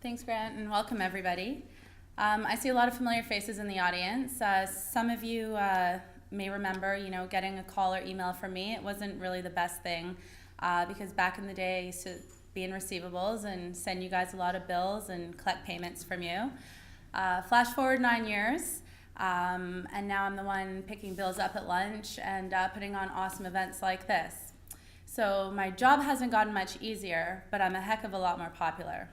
Thanks, Grant, and welcome everybody. I see a lot of familiar faces in the audience. Some of you may remember, getting a call or email from me. It wasn't really the best thing because back in the day I used to be in receivables and send you guys a lot of bills and collect payments from you. Flash forward 9 years, and now I'm the one picking bills up at lunch and putting on awesome events like this. So my job hasn't gotten much easier, but I'm a heck of a lot more popular.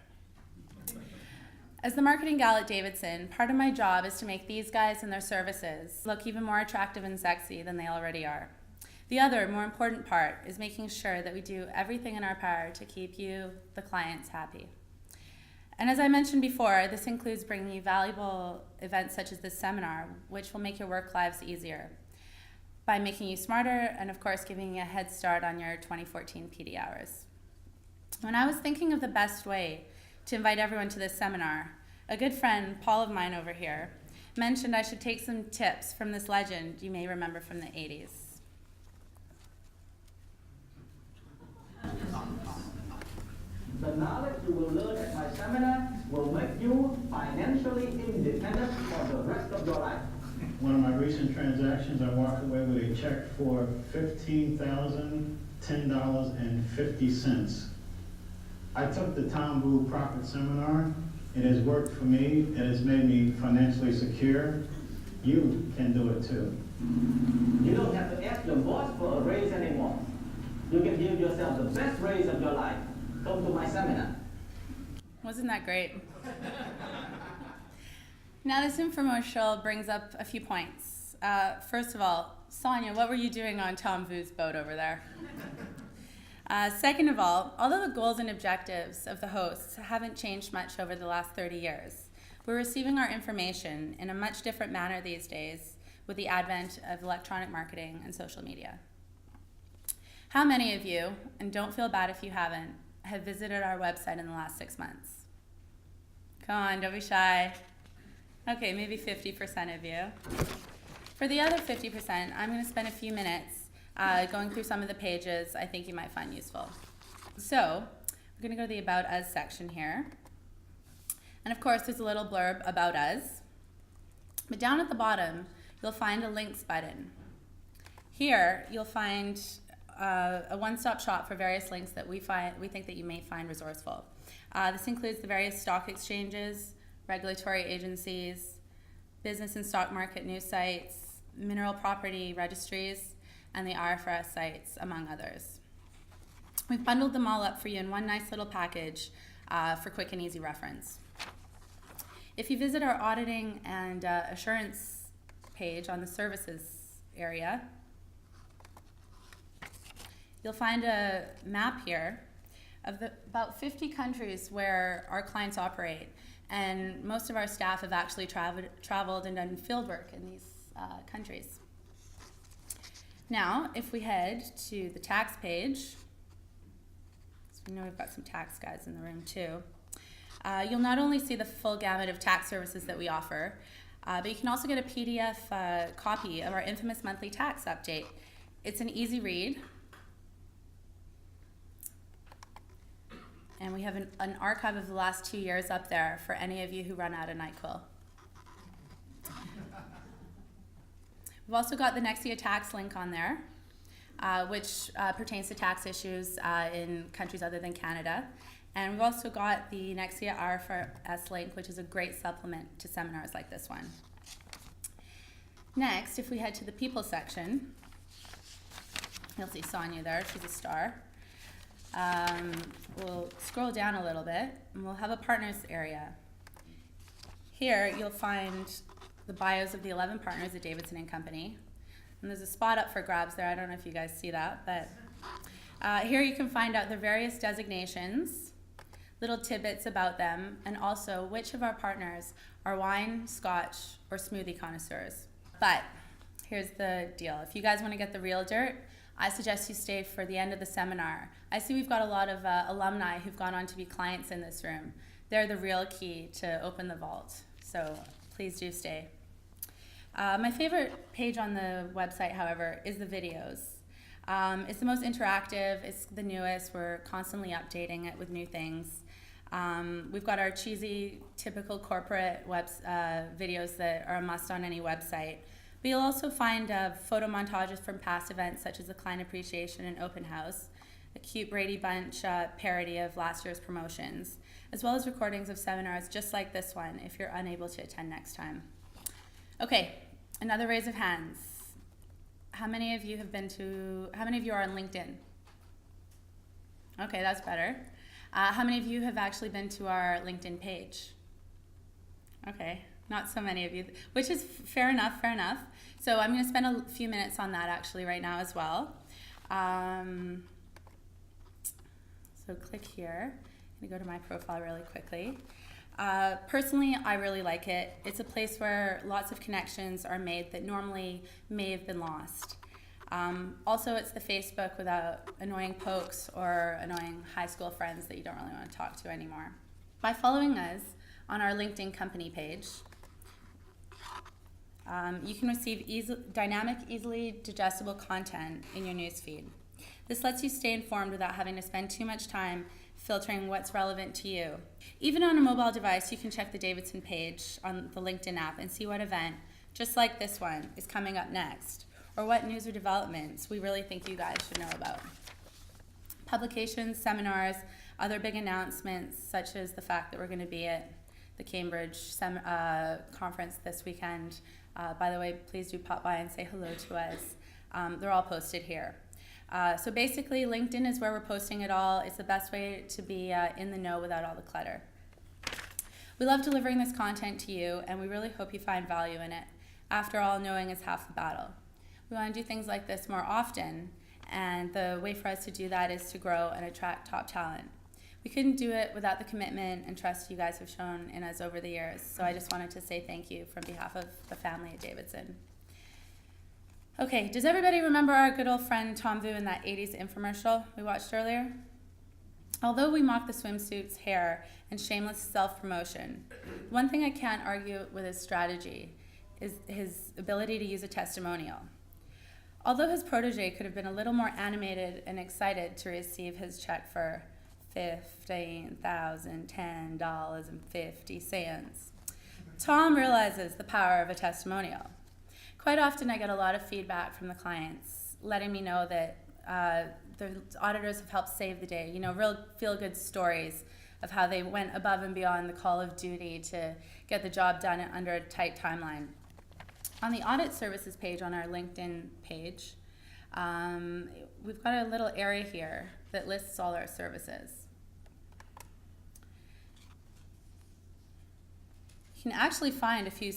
As the marketing gal at Davidson, part of my job is to make these guys and their services look even more attractive and sexy than they already are. The other, more important part is making sure that we do everything in our power to keep you, the clients, happy. And as I mentioned before, this includes bringing you valuable events such as this seminar, which will make your work lives easier by making you smarter and, of course, giving you a head start on your 2014 PD hours. When I was thinking of the best way to invite everyone to this seminar, a good friend, Paul of mine over here, mentioned I should take some tips from this legend you may remember from the 80s. The knowledge you will learn at my seminar will make you financially independent for the rest of your life. One of my recent transactions, I walked away with a check for $15,010.50. I took the Tom Boo Profit Seminar. It has worked for me. It has made me financially secure. You can do it too. You don't have to ask your boss for a raise anymore. You can give yourself the best raise of your life. Come to my seminar. Wasn't that great? Now this infomercial brings up a few points. First of all, Sonia, what were you doing on Tom Boo's boat over there? Second of all, although the goals and objectives of the hosts haven't changed much over the last 30 years, we're receiving our information in a much different manner these days with the advent of electronic marketing and social media. How many of you, and don't feel bad if you haven't, have visited our website in the last 6 months? Come on, don't be shy. Okay, maybe 50% of you. For the other 50%, I'm going to spend a few minutes going through some of the pages I think you might find useful. So, we're going to go to the About Us section here. And of course, there's a little blurb about us. But down at the bottom, you'll find a links button. Here, you'll find a one-stop shop for various links that we think that you may find resourceful. This includes the various stock exchanges, regulatory agencies, business and stock market news sites, mineral property registries, and the IFRS sites, among others. We've bundled them all up for you in one nice little package for quick and easy reference. If you visit our auditing and assurance page on the services area, you'll find a map here of about 50 countries where our clients operate, and most of our staff have actually traveled and done field work in these countries. Now, if we head to the tax page, so we know we've got some tax guys in the room too, you'll not only see the full gamut of tax services that we offer, but you can also get a PDF copy of our infamous monthly tax update. It's an easy read, and we have an archive of the last 2 years up there for any of you who run out of NyQuil. We've also got the Nexia tax link on there, which pertains to tax issues in countries other than Canada. And we've also got the Nexia IFRS link, which is a great supplement to seminars like this one. Next, if we head to the people section, you'll see Sonia there, she's a star. We'll scroll down a little bit, and we'll have a partners area. Here, you'll find the bios of the 11 partners at Davidson Company. And there's a spot up for grabs there. I don't know if you guys see that, but here you can find out the various designations, little tidbits about them, and also which of our partners are wine, scotch, or smoothie connoisseurs. But here's the deal. If you guys want to get the real dirt, I suggest you stay for the end of the seminar. I see we've got a lot of alumni who've gone on to be clients in this room. They're the real key to open the vault, so please do stay. My favorite page on the website, however, is the videos. It's the most interactive, it's the newest, we're constantly updating it with new things. We've got our cheesy, typical corporate videos that are a must on any website. But you'll also find photo montages from past events such as the Client Appreciation and Open House, a cute Brady Bunch parody of last year's promotions, as well as recordings of seminars just like this one if you're unable to attend next time. Okay, another raise of hands. How many of you are on LinkedIn? Okay, that's better. How many of you have actually been to our LinkedIn page? Okay, not so many of you, which is fair enough. So I'm going to spend a few minutes on that actually right now as well. So click here. I'm going to go to my profile really quickly. Personally, I really like it. It's a place where lots of connections are made that normally may have been lost. Also, it's the Facebook without annoying pokes or annoying high school friends that you don't really want to talk to anymore. By following us on our LinkedIn company page, you can receive dynamic, easily digestible content in your newsfeed. This lets you stay informed without having to spend too much time filtering what's relevant to you. Even on a mobile device, you can check the Davidson page on the LinkedIn app and see what event, just like this one, is coming up next, or what news or developments we really think you guys should know about. Publications, seminars, other big announcements, such as the fact that we're going to be at the Cambridge conference this weekend. By the way, please do pop by and say hello to us. They're all posted here. So basically, LinkedIn is where we're posting it all. It's the best way to be in the know without all the clutter. We love delivering this content to you, and we really hope you find value in it. After all, knowing is half the battle. We want to do things like this more often, and the way for us to do that is to grow and attract top talent. We couldn't do it without the commitment and trust you guys have shown in us over the years, so I just wanted to say thank you from behalf of the family at Davidson. Okay, does everybody remember our good old friend Tom Vu in that 80s infomercial we watched earlier? Although we mock the swimsuits, hair, and shameless self-promotion, one thing I can't argue with his strategy is his ability to use a testimonial. Although his protege could have been a little more animated and excited to receive his check for $15,010.50, Tom realizes the power of a testimonial. Quite often I get a lot of feedback from the clients letting me know that the auditors have helped save the day, real feel-good stories of how they went above and beyond the call of duty to get the job done under a tight timeline. On the audit services page on our LinkedIn page, we've got a little area here that lists all our services. You can actually find a few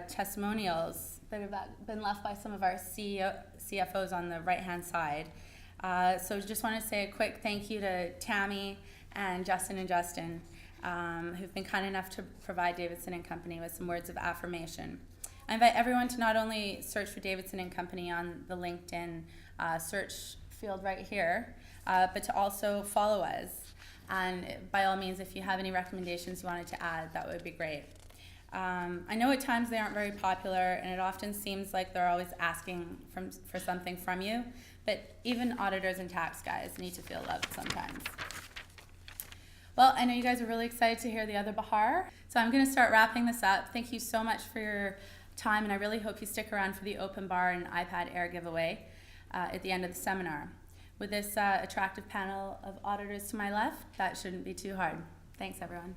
testimonials that have been left by some of our CFOs on the right-hand side. So just want to say a quick thank you to Tammy and Justin, who've been kind enough to provide Davidson Company with some words of affirmation. I invite everyone to not only search for Davidson Company on the LinkedIn search field right here, but to also follow us. And by all means, if you have any recommendations you wanted to add, that would be great. I know at times they aren't very popular, and it often seems like they're always asking for something from you, but even auditors and tax guys need to feel loved sometimes. Well, I know you guys are really excited to hear the other Bahar, so I'm going to start wrapping this up. Thank you so much for your time, and I really hope you stick around for the open bar and iPad Air giveaway at the end of the seminar. With this attractive panel of auditors to my left, that shouldn't be too hard. Thanks, everyone.